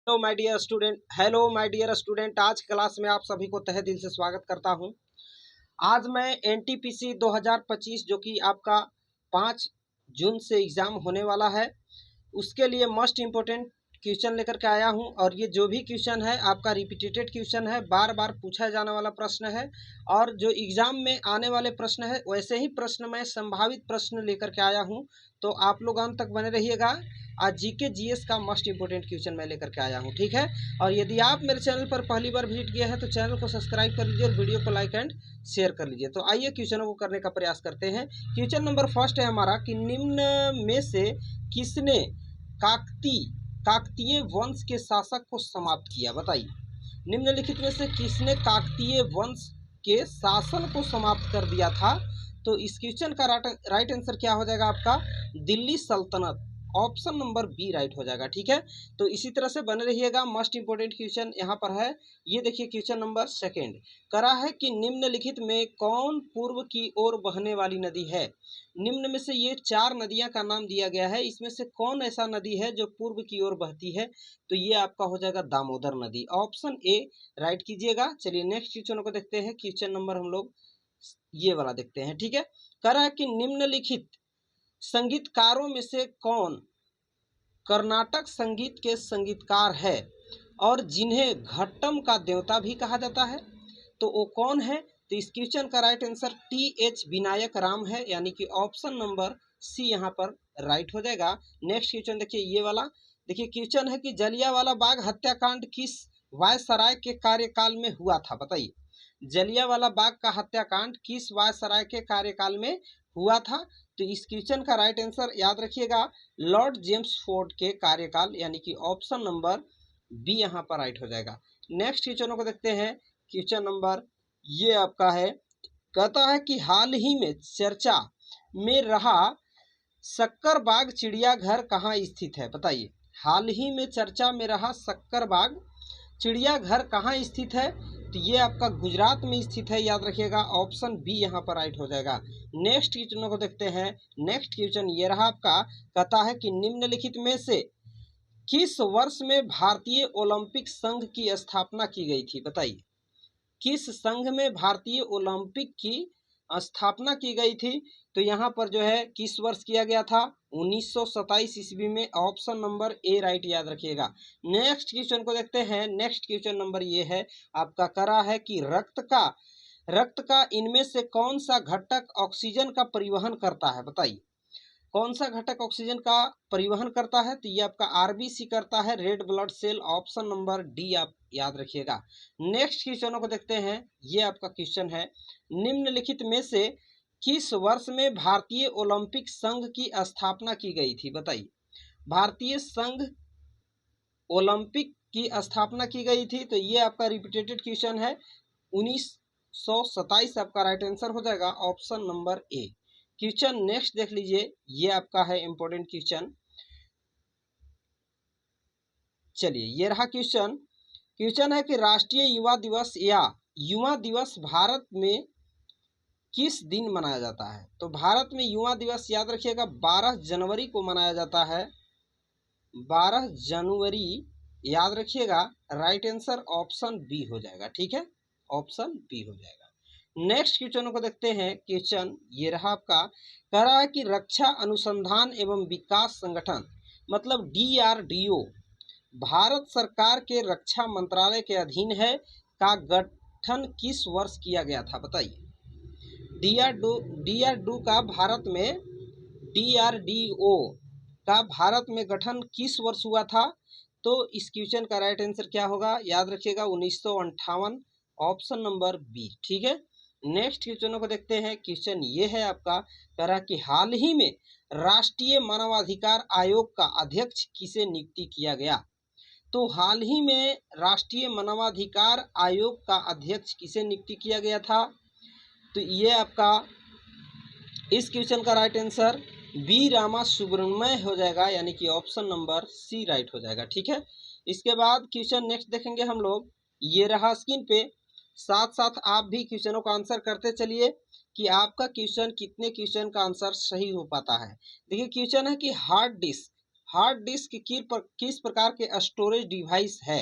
Hello my dear student, आज class में आप सभी को तहे दिल से स्वागत करता हूं। आज मैं एनटीपीसी 2025 जो कि आपका 5 जून से एग्ज़ाम होने वाला है, उसके लिए मस्ट इम्पोर्टेंट क्वेश्चन लेकर के आया हूं। और ये जो भी क्वेश्चन है आपका रिपीटेटेड क्वेश्चन है, बार बार पूछा जाने वाला प्रश्न है। और जो एग्ज़ाम में आने वाले प्रश्न है वैसे ही प्रश्न मैं संभावित प्रश्न लेकर के आया हूं, तो आप लोग अंत तक बने रहिएगा। आज जीके जीएस का मस्ट इम्पोर्टेंट क्वेश्चन मैं लेकर के आया हूं, ठीक है। और यदि आप मेरे चैनल पर पहली बार विजिट किए हैं तो चैनल को सब्सक्राइब कर लीजिए और वीडियो को लाइक एंड शेयर कर लीजिए। तो आइए क्वेश्चनों को करने का प्रयास करते हैं। क्वेश्चन नंबर फर्स्ट है हमारा कि निम्न में से किसने काकतीय वंश के शासक को समाप्त किया, बताइए। निम्नलिखित में से किसने काकतीय वंश के शासन को समाप्त कर दिया था? तो इस क्वेश्चन का राइट आंसर क्या हो जाएगा आपका? दिल्ली सल्तनत। ऑप्शन नंबर बी राइट हो जाएगा, ठीक है। तो इसी तरह से बने रहिएगा। मस्ट इंपोर्टेंट क्वेश्चन यहाँ पर है, ये देखिए क्वेश्चन नंबर सेकंड करा है कि निम्नलिखित में कौन पूर्व की ओर बहने वाली नदी है? निम्न में से ये 4 नदियां का नाम दिया गया है, इसमें से कौन ऐसा नदी है जो पूर्व की ओर बहती है? तो ये आपका हो जाएगा दामोदर नदी। ऑप्शन ए राइट कीजिएगा। चलिए नेक्स्ट क्वेश्चन को देखते हैं। क्वेश्चन नंबर हम लोग ये वाला देखते हैं, ठीक है। करा है कि निम्नलिखित संगीतकारों में से कौन कर्नाटक संगीत के संगीतकार है और जिन्हें घट्टम का देवता भी कहा जाता है? तो वो कौन है? तो इस क्वेश्चन का right answer TH. Vinayak Ram है, यानी कि ऑप्शन नंबर सी यहाँ पर राइट हो जाएगा। नेक्स्ट क्वेश्चन देखिए ये वाला। देखिए क्वेश्चन है कि जलियांवाला बाग हत्याकांड किस वायसराय के कार्यकाल में हुआ था, बताइए। जलियांवाला बाग का हत्याकांड किस वायसराय के कार्यकाल में हुआ था? तो इस क्वेश्चन का राइट आंसर याद रखिएगा, लॉर्ड जेम्स फोर्ड के कार्यकाल, यानी कि ऑप्शन नंबर बी यहाँ पर राइट हो जाएगा। नेक्स्ट क्वेश्चनों को देखते हैं। क्वेश्चन नंबर ये आपका है, कहता है कि हाल ही में चर्चा में रहा सक्करबाग चिड़ियाघर कहाँ स्थित है, बताइए। हाल ही में चर्चा में रहा सक्करबाग चिड़ियाघर कहाँ स्थित है? तो ये आपका गुजरात में स्थित है, याद रखिएगा। ऑप्शन बी यहाँ पर राइट हो जाएगा। नेक्स्ट क्वेश्चन को देखते हैं। नेक्स्ट क्वेश्चन ये रहा आपका, कहता है कि निम्नलिखित में से किस वर्ष में भारतीय ओलंपिक संघ की स्थापना की गई थी, बताइए। किस संघ में भारतीय ओलंपिक की स्थापना की गई थी? तो यहाँ पर जो है किस वर्ष किया गया था? 1927 ईस्वी में। ऑप्शन नंबर ए राइट याद रखिएगा। नेक्स्ट क्वेश्चन को देखते हैं। नेक्स्ट क्वेश्चन नंबर ये है आपका, करा है कि रक्त का इनमें से कौन सा घटक ऑक्सीजन का परिवहन करता है, बताइए। कौन सा घटक ऑक्सीजन का परिवहन करता है? तो ये आपका आरबीसी करता है, red blood cell. Option number D आप याद रखिएगा। नेक्स्ट क्वेश्चनों को देखते हैं। ये आपका क्वेश्चन है, निम्नलिखित में से किस वर्ष में भारतीय ओलंपिक संघ की स्थापना की गई थी, बताइए। भारतीय संघ ओलंपिक की स्थापना की गई थी, तो ये आपका रिपीटेटेड क्वेश्चन है। 1927 आपका राइट आंसर हो जाएगा, option number A. Question next देख लीजिए, ये आपका है इंपॉर्टेंट क्वेश्चन। चलिए ये रहा क्वेश्चन। क्वेश्चन है कि राष्ट्रीय युवा दिवस या युवा दिवस भारत में किस दिन मनाया जाता है? तो भारत में युवा दिवस याद रखिएगा 12 जनवरी को मनाया जाता है। 12 जनवरी याद रखिएगा। राइट आंसर ऑप्शन बी हो जाएगा, ठीक है। ऑप्शन बी हो जाएगा। नेक्स्ट क्वेश्चन को देखते हैं। क्वेश्चन ये रहा आपका, कह रहा है कि रक्षा अनुसंधान एवं विकास संगठन मतलब DRDO भारत सरकार के रक्षा मंत्रालय के अधीन है, का गठन किस वर्ष किया गया था, बताइए। DRDO का भारत में DRDO का भारत में गठन किस वर्ष हुआ था? तो इस क्वेश्चन का राइट आंसर क्या होगा? याद रखिएगा 1958। ऑप्शन नंबर बी, ठीक है। नेक्स्ट क्वेश्चनों को देखते हैं। क्वेश्चन ये है आपका, कह रहा कि हाल ही में राष्ट्रीय मानवाधिकार आयोग का अध्यक्ष किसे नियुक्ति किया गया? तो हाल ही में राष्ट्रीय मानवाधिकार आयोग का अध्यक्ष किसे नियुक्ति किया गया था? तो ये आपका इस क्वेश्चन का right answer B Rama Subramanya हो जाएगा, यानी कि ऑप्शन नंबर सी राइट हो जाएगा, ठीक है। इसके बाद क्वेश्चन नेक्स्ट देखेंगे हम लोग, ये रहा स्क्रीन पे। साथ साथ आप भी क्वेश्चनों का आंसर करते चलिए कि आपका क्वेश्चन कितने क्वेश्चन का आंसर सही हो पाता है। देखिए क्वेश्चन है कि हार्ड डिस्क किस प्रकार के स्टोरेज डिवाइस है?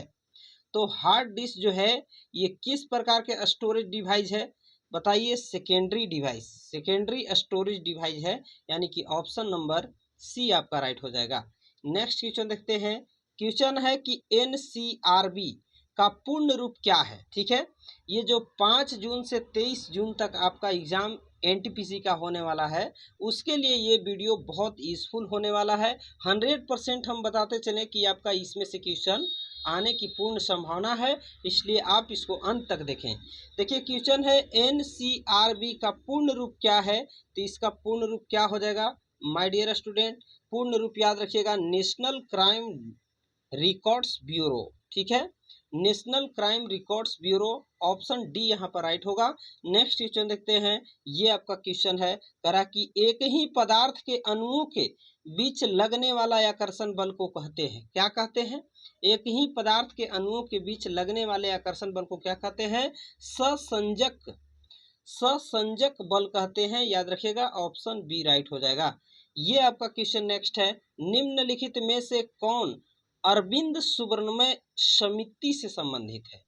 तो हार्ड डिस्क जो है ये किस प्रकार के स्टोरेज डिवाइस है? बताइए, secondary device, secondary storage device है, यानी कि ऑप्शन नंबर सी आपका राइट हो जाएगा। नेक्स्ट क्वेश्चन देखते हैं। क्वेश्चन है कि एनसीआरबी का पूर्ण रूप क्या है? ठीक है, ये जो 5 जून से 23 जून तक आपका एग्जाम एनटीपीसी का होने वाला है, उसके लिए ये वीडियो बहुत यूजफुल होने वाला है। 100% हम बताते चलें कि आपका इसमें से क्वेश्चन आने की पूर्ण संभावना है, इसलिए आप इसको अंत तक देखें। देखिए, क्वेश्चन है एनसीआरबी का पूर्ण रूप क्या है? तो इसका पूर्ण रूप क्या हो जाएगा माय डियर स्टूडेंट? पूर्ण रूप याद रखिएगा, नेशनल क्राइम रिकॉर्ड्स ब्यूरो। ठीक है, national crime records bureau, option D यहाँ पर राइट होगा। नेक्स्ट क्वेश्चन देखते हैं। ये आपका क्वेश्चन है, करा कि एक ही पदार्थ के अणुओं के बीच लगने वाला आकर्षण बल को कहते हैं, क्या कहते हैं? एक ही पदार्थ के अणुओं के बीच लगने वाले आकर्षण बल को क्या कहते हैं? ससंजक, ससंजक बल कहते हैं, याद रखिएगा, ऑप्शन बी राइट हो जाएगा। ये आपका क्वेश्चन नेक्स्ट है। निम्नलिखित में से कौन अरविंद सुब्रमण्य समिति से संबंधित है?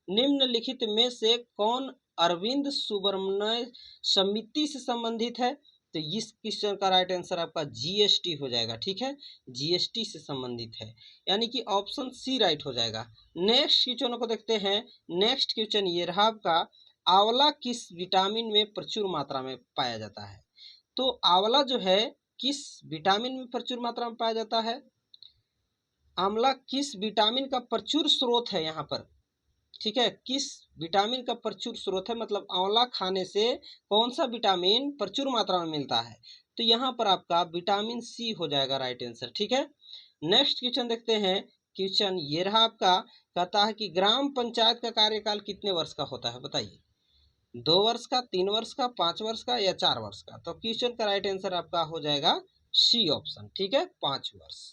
निम्नलिखित में से कौन अरविंद सुब्रमण्य समिति से संबंधित है? तो इस क्वेश्चन का राइट आंसर आपका जीएसटी हो जाएगा। ठीक है, जीएसटी से संबंधित है, यानी कि ऑप्शन सी राइट हो जाएगा। नेक्स्ट क्वेश्चन को देखते हैं। नेक्स्ट क्वेश्चन ये रहा आपका, आंवला किस विटामिन में प्रचुर मात्रा में पाया जाता है? तो आंवला जो है किस विटामिन में प्रचुर मात्रा में पाया जाता है? आंवला किस विटामिन का प्रचुर स्रोत है यहाँ पर? ठीक है, किस विटामिन का प्रचुर स्रोत है, मतलब आंवला खाने से कौन सा विटामिन प्रचुर मात्रा में मिलता है? तो यहाँ पर आपका विटामिन सी हो जाएगा राइट आंसर। ठीक है, नेक्स्ट क्वेश्चन देखते हैं। क्वेश्चन ये रहा आपका, कहता है कि ग्राम पंचायत का कार्यकाल कितने वर्ष का होता है? बताइए, 2 वर्ष का, 3 वर्ष का, 5 वर्ष का या 4 वर्ष का? तो क्वेश्चन का राइट आंसर आपका हो जाएगा सी ऑप्शन। ठीक है, 5 वर्ष।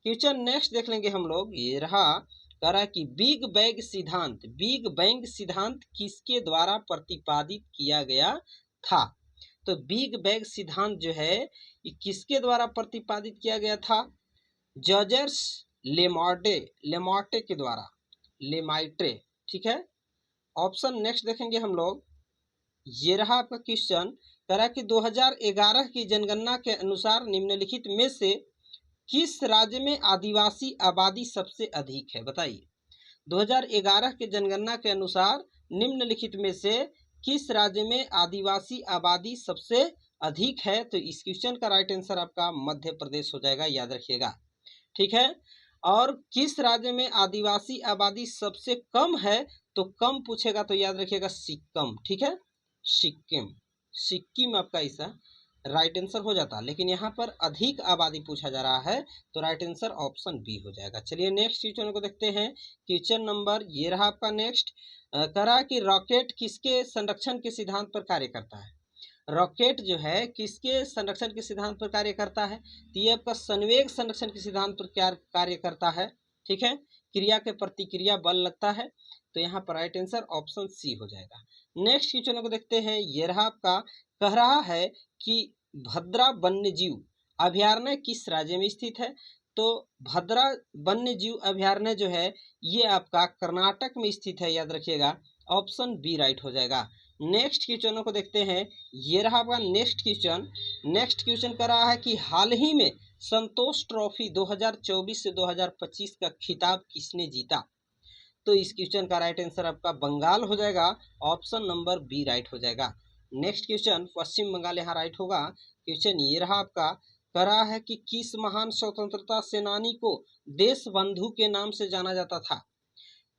क्वेश्चन नेक्स्ट देख लेंगे हम लोग। ये रहा, कह रहा है कि बिग बैंग सिद्धांत, बिग बैंग सिद्धांत किसके द्वारा प्रतिपादित किया गया था? तो बिग बैंग सिद्धांत जो है ये किसके द्वारा प्रतिपादित किया गया था? जॉर्ज लेमार्टे, लेमार्टे के द्वारा, लेमाइट्रे। ठीक है, ऑप्शन नेक्स्ट देखेंगे हम लोग। ये रहा आपका क्वेश्चन, कह रहा है कि 2011 की जनगणना के अनुसार निम्नलिखित में से किस राज्य में आदिवासी आबादी सबसे अधिक है? बताइए, 2011 के जनगणना के अनुसार निम्नलिखित में से किस राज्य में आदिवासी आबादी सबसे अधिक है? तो इस क्वेश्चन का राइट आंसर आपका मध्य प्रदेश हो जाएगा, याद रखिएगा। ठीक है, और किस राज्य में आदिवासी आबादी सबसे कम है? तो कम पूछेगा तो याद रखिएगा सिक्किम। ठीक है, सिक्किम, सिक्किम आपका ऐसा राइट आंसर हो जाता, लेकिन यहाँ पर अधिक आबादी पूछा जा रहा है, तो राइट आंसर ऑप्शन बी हो जाएगा। चलिए नेक्स्ट क्वेश्चन को देखते हैं। क्वेश्चन नंबर ये रहा आपका नेक्स्ट, कह रहा है कि रॉकेट किसके संरक्षण के सिद्धांत पर कार्य करता है? रॉकेट जो है किसके संरक्षण के सिद्धांत पर कार्य करता है? तो ये आपका संवेग संरक्षण के सिद्धांत पर क्या कार्य करता है? ठीक है, क्रिया के प्रतिक्रिया बल लगता है, तो यहाँ पर राइट आंसर ऑप्शन सी हो जाएगा। नेक्स्ट क्वेश्चन को देखते हैं। ये रहा आपका, कह रहा है कि भद्रा वन्यजीव अभयारण्य किस राज्य में स्थित है? तो भद्रा वन्यजीव अभयारण्य जो है ये आपका कर्नाटक में स्थित है, याद रखिएगा, ऑप्शन बी राइट हो जाएगा। नेक्स्ट क्वेश्चनों को देखते हैं। ये रहा आपका नेक्स्ट क्वेश्चन। नेक्स्ट क्वेश्चन कर रहा है कि हाल ही में संतोष ट्रॉफी 2024 से 2025 का खिताब किसने जीता? तो इस क्वेश्चन का राइट आंसर आपका बंगाल हो जाएगा, ऑप्शन नंबर बी राइट हो जाएगा। नेक्स्ट क्वेश्चन पश्चिम बंगाल यहाँ राइट होगा। क्वेश्चन ये रहा आपका, कह रहा है कि किस महान स्वतंत्रता सेनानी को देश बंधु के नाम से जाना जाता था?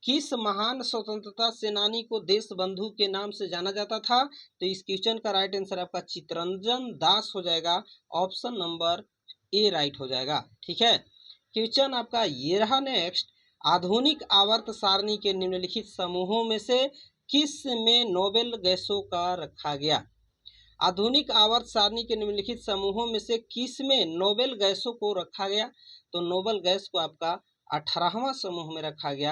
किस महान स्वतंत्रता सेनानी को देश बंधु के नाम से जाना जाता था? तो इस क्वेश्चन का राइट आंसर आपका चित्तरंजन दास हो जाएगा, ऑप्शन नंबर ए राइट हो जाएगा। ठीक है, क्वेश्चन आपका ये रहा नेक्स्ट, आधुनिक आवर्त सारणी के निम्नलिखित समूहों में से किस में नोबेल गैसों का रखा गया? आधुनिक आवर्त सारणी के निम्नलिखित समूहों में से किस में नोबेल गैसों को रखा गया? तो नोबेल गैस को आपका 18वां समूह में रखा गया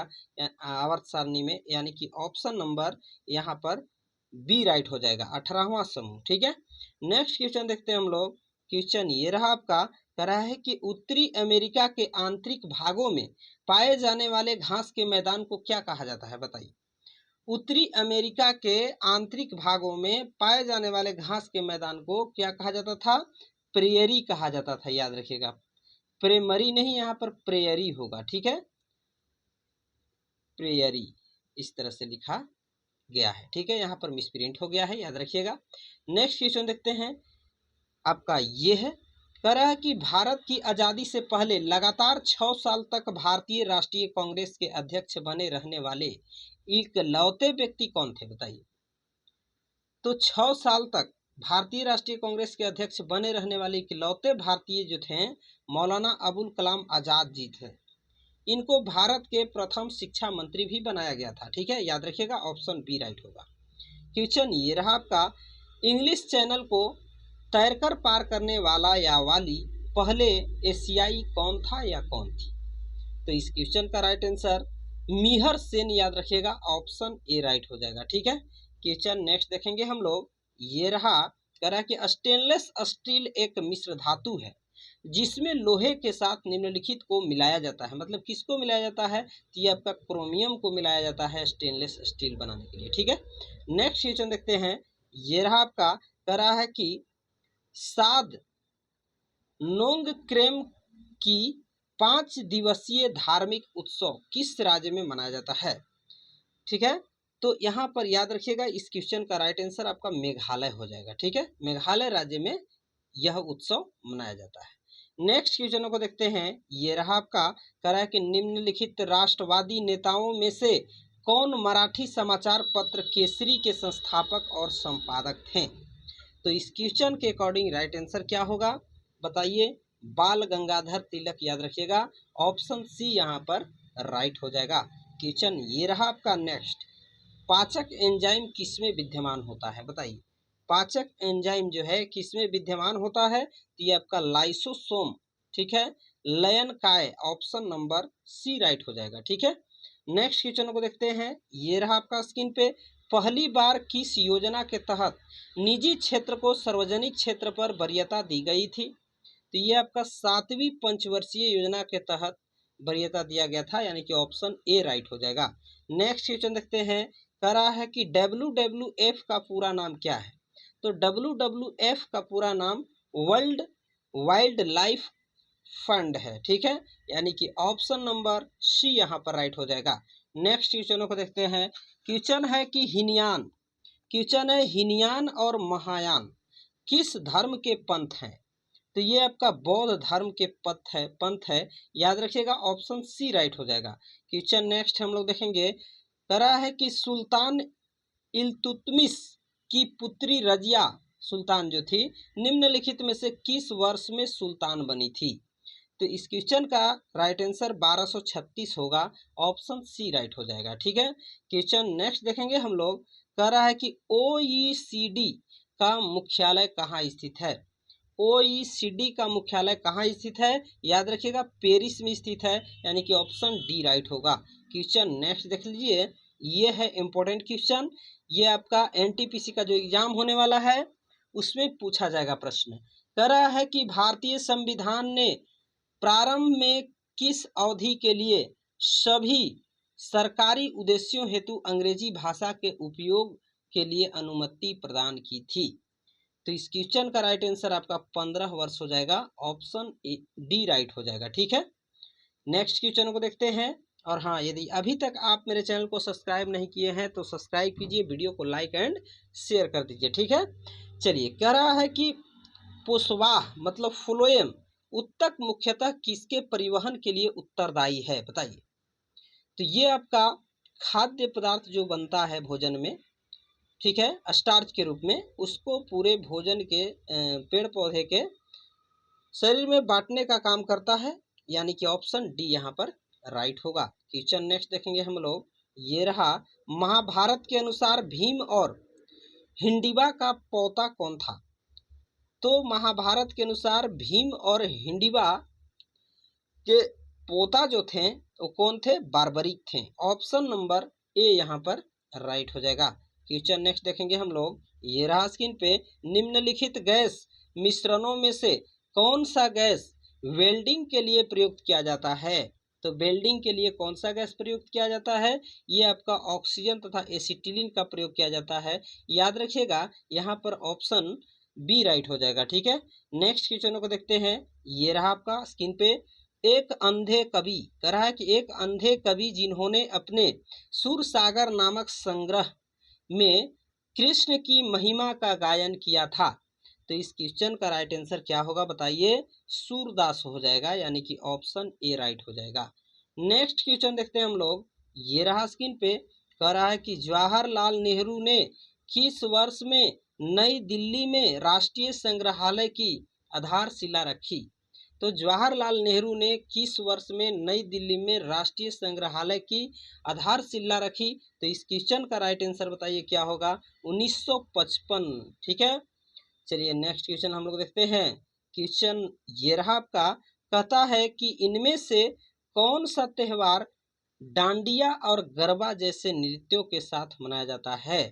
आवर्त सारणी में, यानी कि ऑप्शन नंबर यहाँ पर बी राइट हो जाएगा, 18वां समूह। ठीक है, नेक्स्ट क्वेश्चन देखते हैं हम लोग। क्वेश्चन ये रहा आपका, कह रहा है कि उत्तरी अमेरिका के आंतरिक भागों में पाए जाने वाले घास के मैदान को क्या कहा जाता है, बताइए। उत्तरी अमेरिका के आंतरिक भागों में पाए जाने वाले घास के मैदान को क्या कहा जाता था? प्रेयरी कहा जाता था, याद रखिएगा। प्रेमरी नहीं, यहाँ पर प्रेयरी होगा, ठीक है, प्रेयरी इस तरह से लिखा गया है, ठीक है, यहाँ पर मिसप्रिंट हो गया है, याद रखिएगा। नेक्स्ट क्वेश्चन देखते हैं आपका, ये है, कह रहा है कि भारत की आज़ादी से पहले लगातार 6 साल तक भारतीय राष्ट्रीय कांग्रेस के अध्यक्ष बने रहने वाले इकलौते व्यक्ति कौन थे, बताइए। तो 6 साल तक भारतीय राष्ट्रीय कांग्रेस के अध्यक्ष बने रहने वाले इकलौते भारतीय जो थे मौलाना अबुल कलाम आजाद जी थे। इनको भारत के प्रथम शिक्षा मंत्री भी बनाया गया था, ठीक है, याद रखिएगा, ऑप्शन बी राइट होगा। क्वेश्चन ये रहा आपका, इंग्लिश चैनल को तैरकर पार करने वाला या वाली पहले एशियाई कौन था या कौन थी? तो इस क्वेश्चन का राइट आंसर मिहर सेन, याद रखिएगा, ऑप्शन ए राइट हो जाएगा, ठीक है। क्वेश्चन नेक्स्ट देखेंगे हम लोग, ये रहा, कह रहा है कि स्टेनलेस स्टील एक मिश्र धातु है जिसमें लोहे के साथ निम्नलिखित को मिलाया जाता है। मतलब किसको मिलाया जाता है? तो ये आपका क्रोमियम को मिलाया जाता है स्टेनलेस स्टील बनाने के लिए, ठीक है। नेक्स्ट क्वेश्चन देखते हैं, ये रहा आपका, कह रहा है कि साद नोंगक्रेम की 5 दिवसीय धार्मिक उत्सव किस राज्य में मनाया जाता है, ठीक है। तो यहाँ पर याद रखिएगा, इस क्वेश्चन का राइट आंसर आपका मेघालय हो जाएगा, ठीक है, मेघालय राज्य में यह उत्सव मनाया जाता है। नेक्स्ट क्वेश्चन को देखते हैं, ये रहा आपका, कह रहा है कि निम्नलिखित राष्ट्रवादी नेताओं में से कौन मराठी समाचार पत्र केसरी के संस्थापक और संपादक थे? तो इस क्वेश्चन के अकॉर्डिंग राइट आंसर क्या होगा, बताइए। बाल गंगाधर तिलक, याद रखिएगा, ऑप्शन सी यहाँ पर राइट हो जाएगा। क्वेश्चन ये रहा आपका नेक्स्ट, पाचक एंजाइम किसमें विद्यमान होता है, बताइए। पाचक एंजाइम जो है किसमें विद्यमान होता है? तो ये आपका लाइसोसोम, ठीक है, लयन काय, ऑप्शन नंबर सी राइट हो जाएगा, ठीक है। नेक्स्ट क्वेश्चन को देखते हैं, ये रहा आपका स्क्रीन पे, पहली बार किस योजना के तहत निजी क्षेत्र को सार्वजनिक क्षेत्र पर वरीयता दी गई थी? तो ये आपका 7वीं पंचवर्षीय योजना के तहत वरीयता दिया गया था, यानी कि ऑप्शन ए राइट हो जाएगा। नेक्स्ट क्वेश्चन देखते हैं, कह रहा है कि WWF का पूरा नाम क्या है? तो WWF का पूरा नाम वर्ल्ड वाइल्ड लाइफ फंड है, ठीक है, यानी कि ऑप्शन नंबर सी यहाँ पर राइट हो जाएगा। नेक्स्ट क्वेश्चनों को देखते हैं, क्वेश्चन है कि हीनयान और महायान किस धर्म के पंथ हैं? तो ये आपका बौद्ध धर्म के पंथ है, याद रखिएगा, ऑप्शन सी राइट हो जाएगा। क्वेश्चन नेक्स्ट हम लोग देखेंगे, कह रहा है कि सुल्तान इल्तुतमिश की पुत्री रजिया सुल्तान जो थी निम्नलिखित में से किस वर्ष में सुल्तान बनी थी? तो इस क्वेश्चन का राइट आंसर 1236 होगा, ऑप्शन सी राइट हो जाएगा, ठीक है। क्वेश्चन नेक्स्ट देखेंगे हम लोग, कह रहा है कि OECD का मुख्यालय कहाँ स्थित है? OECD का मुख्यालय कहाँ स्थित है? याद रखिएगा, पेरिस में स्थित है, यानी कि ऑप्शन डी राइट होगा। क्वेश्चन नेक्स्ट देख लीजिए, ये है इंपॉर्टेंट क्वेश्चन, ये आपका NTPC का जो एग्जाम होने वाला है उसमें पूछा जाएगा प्रश्न। कह रहा है कि भारतीय संविधान ने प्रारंभ में किस अवधि के लिए सभी सरकारी उद्देश्यों हेतु अंग्रेजी भाषा के उपयोग के लिए अनुमति प्रदान की थी? तो इस क्वेश्चन का राइट आंसर आपका 15 वर्ष हो जाएगा, ऑप्शन डी राइट हो जाएगा, ठीक है। नेक्स्ट क्वेश्चन को देखते हैं, और हाँ, यदि अभी तक आप मेरे चैनल को सब्सक्राइब नहीं किए हैं तो सब्सक्राइब कीजिए, वीडियो को लाइक एंड शेयर कर दीजिए, ठीक है। चलिए, कह रहा है कि पोस्वाह मतलब फ्लोएम उत्तक मुख्यतः किसके परिवहन के लिए उत्तरदायी है, बताइए। तो ये आपका खाद्य पदार्थ जो बनता है भोजन में, ठीक है, स्टार्च के रूप में, उसको पूरे भोजन के पेड़ पौधे के शरीर में बांटने का काम करता है, यानी कि ऑप्शन डी यहाँ पर राइट होगा। क्वेश्चन नेक्स्ट देखेंगे हम लोग, ये रहा, महाभारत के अनुसार भीम और हिंडिबा का पोता कौन था? तो महाभारत के अनुसार भीम और हिंडिबा के पोता जो थे वो कौन थे? बार्बरिक थे, ऑप्शन नंबर ए यहाँ पर राइट हो जाएगा। क्वेश्चन नेक्स्ट देखेंगे हम लोग, ये रहा स्क्रीन पे, निम्नलिखित गैस मिश्रणों में से कौन सा गैस वेल्डिंग के लिए प्रयुक्त किया जाता है। तो वेल्डिंग के लिए कौन सा गैस प्रयुक्त किया जाता है? ये आपका ऑक्सीजन तथा एसिटिलीन का प्रयोग किया जाता है। याद रखिएगा यहाँ पर ऑप्शन बी राइट हो जाएगा। ठीक है, नेक्स्ट क्वेश्चन को देखते हैं। ये रहा आपका स्क्रीन पे। एक अंधे कवि कह रहा है कि एक अंधे कवि जिन्होंने अपने सूरसागर नामक संग्रह में कृष्ण की महिमा का गायन किया था। तो इस क्वेश्चन का राइट आंसर क्या होगा बताइए? सूरदास हो जाएगा, यानी कि ऑप्शन ए राइट हो जाएगा। नेक्स्ट क्वेश्चन देखते हैं हम लोग। ये रहा स्क्रीन पे। कह रहा है कि जवाहरलाल नेहरू ने किस वर्ष में नई दिल्ली में राष्ट्रीय संग्रहालय की आधारशिला रखी? तो जवाहरलाल नेहरू ने किस वर्ष में नई दिल्ली में राष्ट्रीय संग्रहालय की आधारशिला रखी? तो इस क्वेश्चन का राइट आंसर बताइए क्या होगा? 1955। ठीक है, चलिए नेक्स्ट क्वेश्चन हम लोग देखते हैं। क्वेश्चन ये रहा आपका। कहता है कि इनमें से कौन सा त्यौहार डांडिया और गरबा जैसे नृत्यों के साथ मनाया जाता है?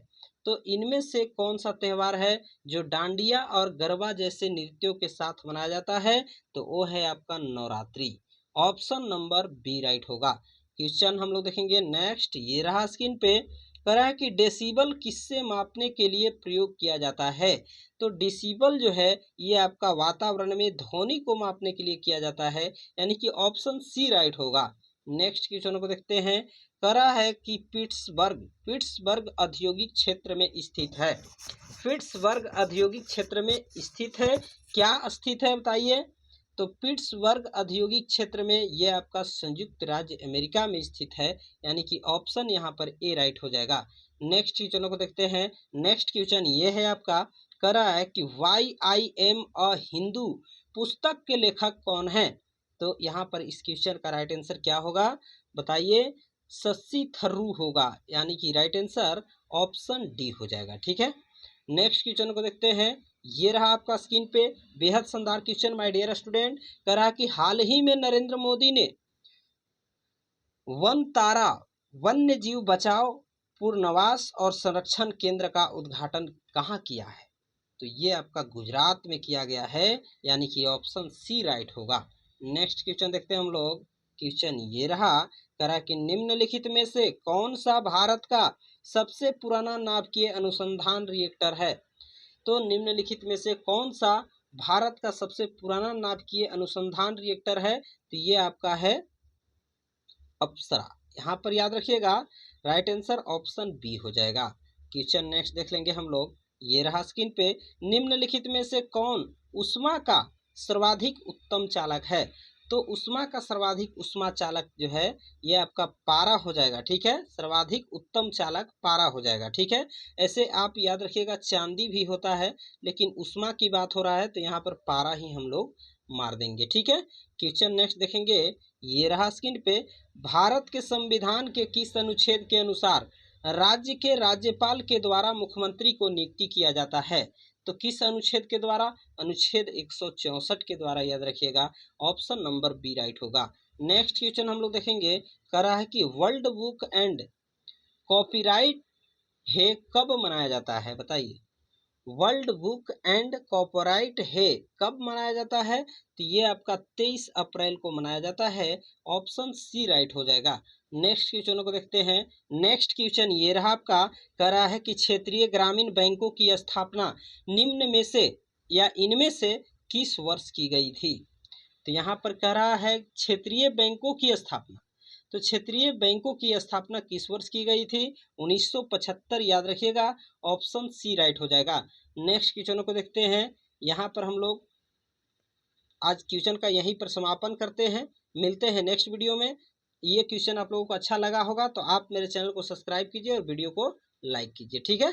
तो इनमें से कौन सा त्यौहार है जो डांडिया और गरबा जैसे नृत्यों के साथ मनाया जाता है? तो वो है आपका Navratri. Option number B right होगा। क्वेश्चन हम लोग देखेंगे नेक्स्ट। ये रहा स्क्रीन पे। कह रहा है कि डेसिबल किससे मापने के लिए प्रयोग किया जाता है? तो डेसिबल जो है ये आपका वातावरण में ध्वनि को मापने के लिए किया जाता है, यानी कि ऑप्शन सी राइट होगा। नेक्स्ट क्वेश्चन को देखते हैं। करा है कि पिट्सबर्ग औद्योगिक क्षेत्र में स्थित है। पिट्सबर्ग औद्योगिक क्षेत्र में स्थित है, क्या स्थित है बताइए? तो पिट्सबर्ग औद्योगिक क्षेत्र में ये आपका संयुक्त राज्य अमेरिका में स्थित है, यानी कि ऑप्शन यहाँ पर ए राइट हो जाएगा। नेक्स्ट क्वेश्चन को देखते हैं। नेक्स्ट क्वेश्चन ये है आपका। करा है कि why I am a Hindu पुस्तक के लेखक कौन है? तो यहाँ पर इस क्वेश्चन का राइट आंसर क्या होगा बताइए? शशि थरूर होगा, यानी कि राइट आंसर ऑप्शन डी हो जाएगा। ठीक है, नेक्स्ट क्वेश्चन को देखते हैं। ये रहा आपका स्क्रीन पे। बेहद शानदार क्वेश्चन माय डियर स्टूडेंट। कह रहा कि हाल ही में नरेंद्र मोदी ने वन तारा वन्य जीव बचाओ पुनर्वास और संरक्षण केंद्र का उद्घाटन कहाँ किया है? तो ये आपका गुजरात में किया गया है, यानी कि ऑप्शन सी राइट होगा। नेक्स्ट क्वेश्चन देखते हैं हम लोग। क्वेश्चन ये रहा। करा कि निम्नलिखित में से कौन सा भारत का सबसे पुराना नाभिकीय अनुसंधान रिएक्टर है? तो निम्नलिखित में से कौन सा भारत का सबसे पुराना नाभिकीय अनुसंधान रिएक्टर है? तो ये आपका है अप्सरा। यहाँ पर याद रखिएगा राइट आंसर ऑप्शन बी हो जाएगा। क्वेश्चन नेक्स्ट देख लेंगे हम लोग। ये रहा स्क्रीन पे। निम्नलिखित में से कौन ऊष्मा का सर्वाधिक उत्तम चालक है? तो ऊष्मा का सर्वाधिक ऊष्मा चालक जो है ये आपका पारा हो जाएगा। ठीक है, सर्वाधिक उत्तम चालक पारा हो जाएगा। ठीक है, ऐसे आप याद रखिएगा चांदी भी होता है, लेकिन ऊष्मा की बात हो रहा है तो यहाँ पर पारा ही हम लोग मार देंगे। ठीक है, क्वेश्चन नेक्स्ट देखेंगे। ये रहा स्क्रीन पे। भारत के संविधान के किस अनुच्छेद के अनुसार राज्य के राज्यपाल के द्वारा मुख्यमंत्री को नियुक्ति किया जाता है? तो किस अनुच्छेद के द्वारा? अनुच्छेद 164 के द्वारा, याद रखिएगा ऑप्शन नंबर बी राइट होगा। नेक्स्ट क्वेश्चन हम लोग देखेंगे। कह रहा है कि world book and copyright day कब मनाया जाता है बताइए? World book and copyright day कब मनाया जाता है? तो ये आपका 23 अप्रैल को मनाया जाता है। ऑप्शन सी राइट हो जाएगा। नेक्स्ट क्वेश्चन को देखते हैं। नेक्स्ट क्वेश्चन ये रहा आपका। कह रहा है कि क्षेत्रीय ग्रामीण बैंकों की स्थापना निम्न में से या इनमें से किस वर्ष की गई थी? तो यहाँ पर कह रहा है क्षेत्रीय बैंकों की स्थापना। तो क्षेत्रीय बैंकों की स्थापना किस वर्ष की गई थी? 1975, याद रखिएगा ऑप्शन सी राइट हो जाएगा। नेक्स्ट क्वेश्चन को देखते हैं। यहाँ पर हम लोग आज क्वेश्चन का यहीं पर समापन करते हैं। मिलते हैं नेक्स्ट वीडियो में। ये क्वेश्चन आप लोगों को अच्छा लगा होगा तो आप मेरे चैनल को सब्सक्राइब कीजिए और वीडियो को लाइक कीजिए। ठीक है।